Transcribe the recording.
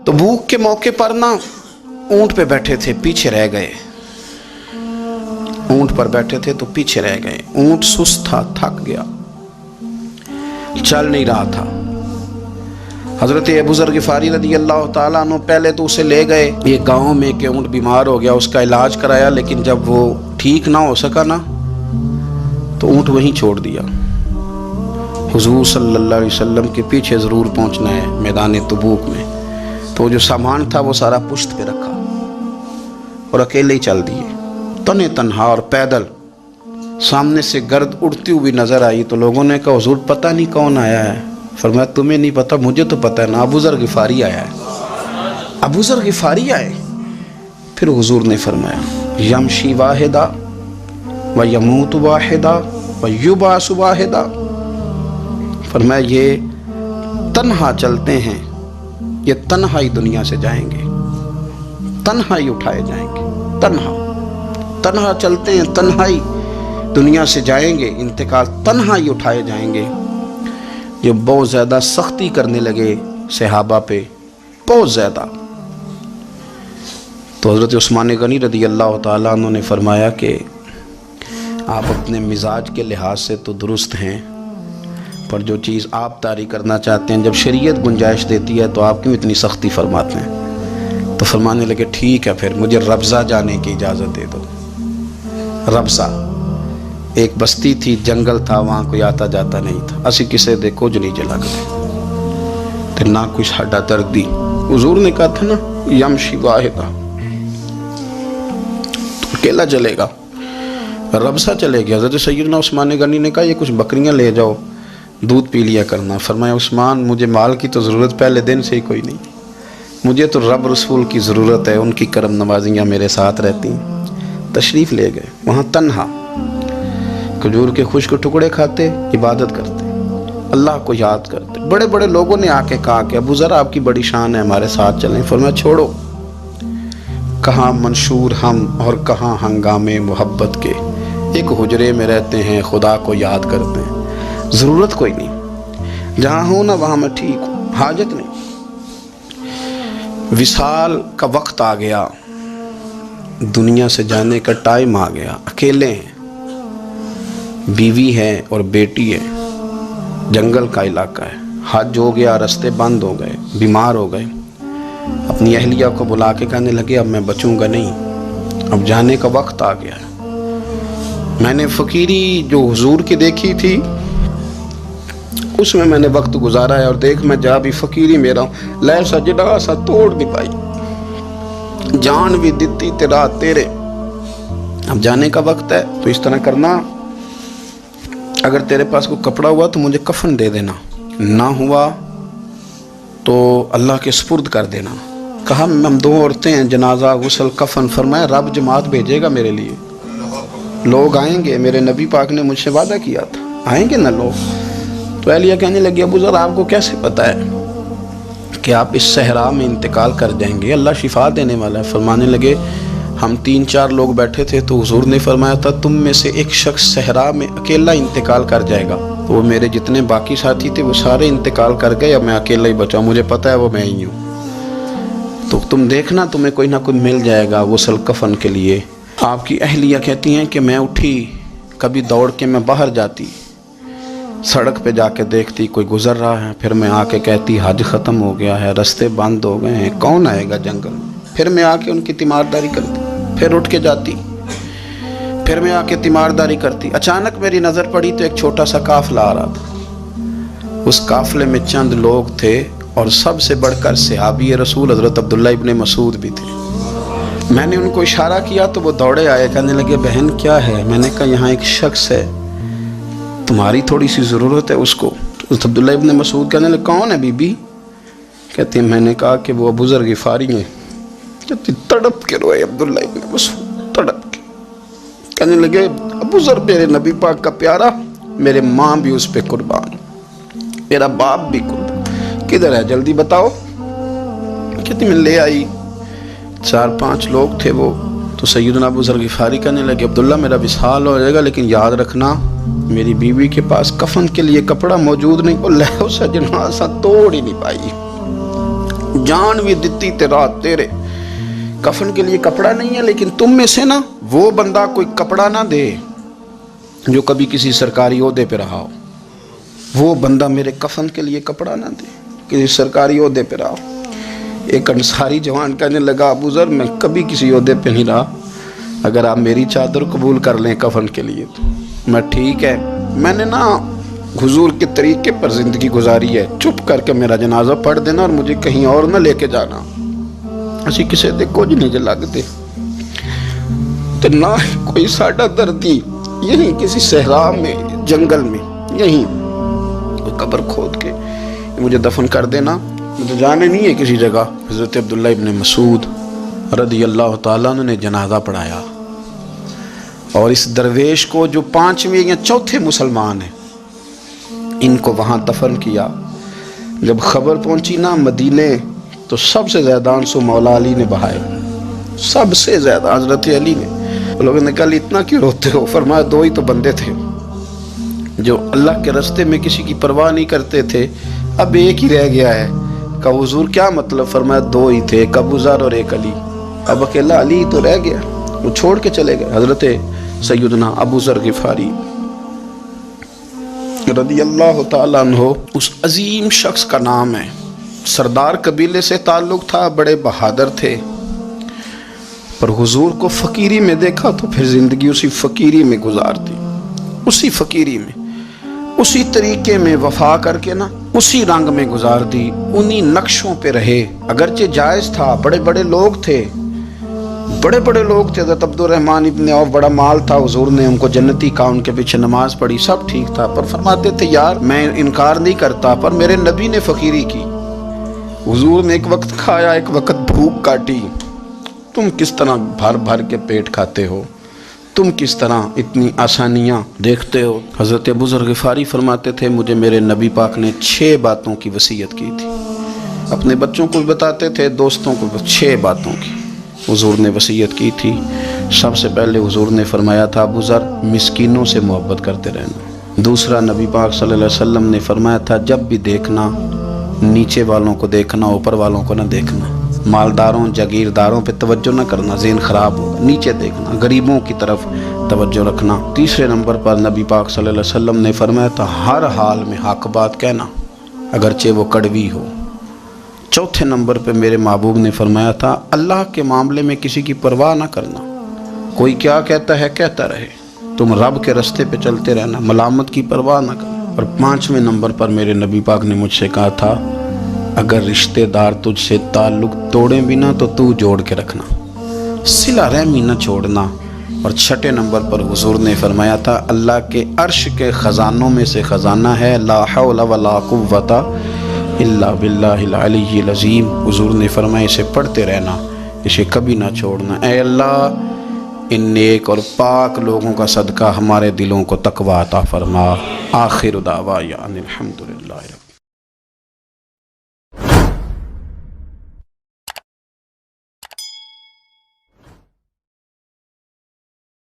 تو بھوک کے موقع پر نا اونٹ پہ بیٹھے تھے، پیچھے رہ گئے، اونٹ پر بیٹھے تھے تو پیچھے رہ گئے، اونٹ سست تھا، تھک گیا، چل نہیں رہا تھا۔ حضرت ابو ذر غفاری رضی اللہ تعالیٰ عنہ پہلے تو اسے لے گئے یہ گاؤں میں کہ اونٹ بیمار ہو گیا، اس کا علاج کرایا، لیکن جب وہ ٹھیک نہ ہو سکا نا تو اونٹ وہیں چھوڑ دیا۔ حضور صلی اللہ علیہ وسلم کے پیچھے ضرور پہنچنا ہے میدان تبوک میں، تو جو سامان تھا وہ سارا پشت پہ رکھا اور اکیلے ہی چل دیے، تنے تنہا اور پیدل۔ سامنے سے گرد اڑتی ہوئی نظر آئی تو لوگوں نے کہا حضور پتہ نہیں کون آیا ہے۔ فرمایا تمہیں نہیں پتہ، مجھے تو پتہ ہے نا، ابو ذر غفاری آیا ہے، ابو ذر غفاری آئے۔ پھر حضور نے فرمایا یمشی واحدہ و یموت واحدہ و یبعث واحدہ، فرمایا یہ تنہا چلتے ہیں، یہ تنہا ہی دنیا سے جائیں گے، تنہا ہی اٹھائے جائیں گے، تنہا چلتے ہیں، تنہا ہی دنیا سے جائیں گے، انتقال تنہا ہی اٹھائے جائیں گے۔ جو بہت زیادہ سختی کرنے لگے صحابہ پہ، بہت زیادہ، تو حضرت عثمان غنی رضی اللہ تعالیٰ عنہ نے فرمایا کہ آپ اپنے مزاج کے لحاظ سے تو درست ہیں، پر جو چیز آپ طاری کرنا چاہتے ہیں جب شریعت گنجائش دیتی ہے تو آپ کیوں اتنی سختی فرماتے ہیں؟ تو فرمانے لگے ٹھیک ہے پھر مجھے ربضہ جانے کی اجازت دے دو۔ ربضہ ایک بستی تھی، جنگل تھا، وہاں کوئی آتا جاتا نہیں تھا، اسی کسے دے کچھ نہیں چلا گئے نہ کوئی ہڈا دردی۔ حضور نے کہا تھا نا یمشی واحدہ، تو اکیلا چلے گا، ربضہ چلے گیا۔ حضرت سیدنا عثمان غنی نے کہا یہ کچھ بکریاں لے جاؤ، دودھ پی لیا کرنا۔ فرمایا عثمان مجھے مال کی تو ضرورت پہلے دن سے ہی کوئی نہیں، مجھے تو رب رسول کی ضرورت ہے، ان کی کرم نوازیاں میرے ساتھ رہتی ہیں۔ تشریف لے گئے، وہاں تنہا کھجور کے خشک ٹکڑے کھاتے، عبادت کرتے، اللہ کو یاد کرتے۔ بڑے بڑے لوگوں نے آ کے کہا کہ ابو ذر آپ کی بڑی شان ہے، ہمارے ساتھ چلیں۔ فرمایا چھوڑو، کہاں منشور ہم اور کہاں ہنگامے محبت کے، ایک حجرے میں رہتے ہیں خدا کو یاد کرتے ہیں، ضرورت کوئی نہیں، جہاں ہوں نا وہاں میں ٹھیک ہوں، حاجت نہیں۔ وصال کا وقت آ گیا، دنیا سے جانے کا ٹائم آ گیا، اکیلے ہیں، بیوی ہے اور بیٹی ہے، جنگل کا علاقہ ہے، حج ہو گیا، رستے بند ہو گئے، بیمار ہو گئے۔ اپنی اہلیہ کو بلا کے کہنے لگے اب میں بچوں گا نہیں، اب جانے کا وقت آ گیا ہے۔ میں نے فقیری جو حضور کی دیکھی تھی اس میں نے وقت گزارا ہے، اور دیکھ میں جا بھی فقیری میرا ہوں، لے سجدہ سا توڑ نہیں پائی، جان بھی دیتی تیرا تیرے، اب جانے کا وقت ہے۔ تو اس طرح کرنا، اگر تیرے پاس کوئی کپڑا ہوا تو مجھے کفن دے دینا، نہ ہوا تو اللہ کے سپرد کر دینا۔ کہا ہم دو عورتیں ہیں، جنازہ غسل کفن۔ فرمایا رب جماعت بھیجے گا میرے لیے، لوگ آئیں گے، میرے نبی پاک نے مجھ سے وعدہ کیا تھا آئیں گے نا لوگ۔ تو اہلیہ کہنے لگی ابو ذر آپ کو کیسے پتہ ہے کہ آپ اس صحرا میں انتقال کر جائیں گے، اللہ شفا دینے والا ہے۔ فرمانے لگے ہم 3-4 لوگ بیٹھے تھے تو حضور نے فرمایا تھا تم میں سے ایک شخص صحرا میں اکیلا انتقال کر جائے گا، تو وہ میرے جتنے باقی ساتھی تھے وہ سارے انتقال کر گئے، اب میں اکیلا ہی بچا، مجھے پتہ ہے وہ میں ہی ہوں، تو تم دیکھنا تمہیں کوئی نہ کوئی مل جائے گا غسل کفن کے لیے۔ آپ کی اہلیہ کہتی ہیں کہ میں اٹھی، کبھی دوڑ کے میں باہر جاتی، سڑک پہ جا کے دیکھتی کوئی گزر رہا ہے، پھر میں آ کے کہتی حج ختم ہو گیا ہے، رستے بند ہو گئے ہیں، کون آئے گا جنگل میں؟ پھر میں آ کے ان کی تیمارداری کرتی، پھر اٹھ کے جاتی، پھر میں آ کے تیمارداری کرتی۔ اچانک میری نظر پڑی تو ایک چھوٹا سا قافلہ آ رہا تھا، اس قافلے میں چند لوگ تھے اور سب سے بڑھ کر صحابی رسول حضرت عبداللہ ابن مسعود بھی تھے۔ میں نے ان کو اشارہ کیا تو وہ دوڑے آئے، کہنے لگے بہن کیا ہے؟ میں نے کہا یہاں ایک شخص ہے، تمہاری تھوڑی سی ضرورت ہے اس کو۔ حضرت عبداللہ ابن مسعود کہنے لگے کون ہے بی بی؟ کہتے ہیں میں نے کہا کہ وہ ابو ذر غفاری ہیں۔ کہتی تڑپ کے روئے عبداللہ ابن مسعود، تڑپ کے کہنے لگے ابو ذر میرے نبی پاک کا پیارا، میرے ماں بھی اس پہ قربان، میرا باپ بھی قربان، کدھر ہے جلدی بتاؤ۔ کہتی میں لے آئی، 4-5 لوگ تھے وہ، تو سیدنا ابو ذر غفاری کہنے لگے عبداللہ میرا وصال ہو جائے گا لیکن یاد رکھنا میری بیوی کے پاس کفن کے لیے کپڑا موجود نہیں، وہ لے اسے جنازہ توڑ ہی نہیں پائی، جان بھی دیتی تیرے کفن کے لیے کپڑا نہیں ہے، لیکن تم میں سے نا وہ بندہ کوئی کپڑا نہ دے جو کبھی کسی سرکاری عہدے پہ رہا ہو، وہ بندہ میرے کفن کے لیے کپڑا نہ دے کسی سرکاری عہدے پہ رہا ہو۔ ایک انصاری جوان کہنے لگا ابو ذر میں کبھی کسی عہدے پہ نہیں رہا، اگر آپ میری چادر قبول کر لیں کفن کے لیے تو میں ٹھیک ہے، میں نے نا حضور کے طریقے پر زندگی گزاری ہے، چپ کر کے میرا جنازہ پڑھ دینا اور مجھے کہیں اور نہ لے کے جانا، اسی کسی دے کچھ نہیں جے لگتے تو نہ کوئی ساڈا دردی یہیں کسی صحرا میں جنگل میں یہیں کوئی قبر کھود کے مجھے دفن کر دینا، مجھے جانے نہیں ہے کسی جگہ۔ حضرت عبداللہ ابن مسعود رضی اللہ تعالیٰ عنہ نے جنازہ پڑھایا، اور اس درویش کو جو 5ویں یا 4تھے مسلمان ہیں ان کو وہاں دفن کیا۔ جب خبر پہنچی نا مدینے تو سب سے زیادہ آنسو مولا علی نے بہائے، سب سے زیادہ حضرت علی نے۔ لوگوں نے کہا اتنا کیوں روتے ہو؟ فرمایا 2 ہی تو بندے تھے جو اللہ کے راستے میں کسی کی پرواہ نہیں کرتے تھے، اب ایک ہی رہ گیا ہے۔ کہا حضور کیا مطلب؟ فرمایا 2 ہی تھے، ایک ابو ذر اور ایک علی، اب اکیلا علی تو رہ گیا، وہ چھوڑ کے چلے گئے۔ حضرت سیدنا ابو ذر غفاری رضی اللہ تعالیٰ عنہ اس عظیم شخص کا نام ہے، سردار قبیلے سے تعلق تھا، بڑے بہادر تھے، پر حضور کو فقیری میں دیکھا تو پھر زندگی اسی فقیری میں گزار دی، اسی فقیری میں، اسی طریقے میں وفا کر کے نا اسی رنگ میں گزار دی، انہی نقشوں پہ رہے۔ اگرچہ جائز تھا، بڑے بڑے لوگ تھے، حضرت عبدالرحمن ابن عوف بڑا مال تھا، حضور نے ان کو جنتی کہا، ان کے پیچھے نماز پڑھی، سب ٹھیک تھا، پر فرماتے تھے یار میں انکار نہیں کرتا، پر میرے نبی نے فقیری کی، حضور نے ایک وقت کھایا ایک وقت بھوک کاٹی، تم کس طرح بھر بھر کے پیٹ کھاتے ہو، تم کس طرح اتنی آسانیاں دیکھتے ہو۔ حضرت ابو ذر غفاری فرماتے تھے مجھے میرے نبی پاک نے 6 باتوں کی وصیت کی تھی، اپنے بچوں کو بھی بتاتے تھے، دوستوں کو بھی، 6 باتوں کی حضور نے وصیت کی تھی۔ سب سے پہلے حضور نے فرمایا تھا ابو ذر مسکینوں سے محبت کرتے رہنا۔ دوسرا نبی پاک صلی اللہ علیہ وسلم نے فرمایا تھا جب بھی دیکھنا نیچے والوں کو دیکھنا، اوپر والوں کو نہ دیکھنا، مالداروں جاگیرداروں پہ توجہ نہ کرنا، ذہن خراب ہوگا، نیچے دیکھنا، غریبوں کی طرف توجہ رکھنا۔ تیسرے نمبر پر نبی پاک صلی اللہ علیہ وسلم نے فرمایا تھا ہر حال میں حق بات کہنا اگرچہ وہ کڑوی ہو۔ چوتھے نمبر پہ میرے محبوب نے فرمایا تھا اللہ کے معاملے میں کسی کی پرواہ نہ کرنا، کوئی کیا کہتا ہے کہتا رہے، تم رب کے راستے پہ چلتے رہنا، ملامت کی پرواہ نہ کرنا۔ اور 5ویں نمبر پر میرے نبی پاک نے مجھ سے کہا تھا اگر رشتہ دار تجھ سے تعلق توڑیں بھی نہ تو تو جوڑ کے رکھنا، صلہ رحمی نہ چھوڑنا۔ اور 6 نمبر پر حضور نے فرمایا تھا اللہ کے عرش کے خزانوں میں سے خزانہ ہے لا حول ولا قوت الا باللہ العلی العظیم۔ حضور نے فرمایا اسے پڑھتے رہنا، اسے کبھی نہ چھوڑنا۔ اے اللہ ان نیک اور پاک لوگوں کا صدقہ ہمارے دلوں کو تقویٰ عطا فرما۔ آخر دعوانا الحمدللہ رب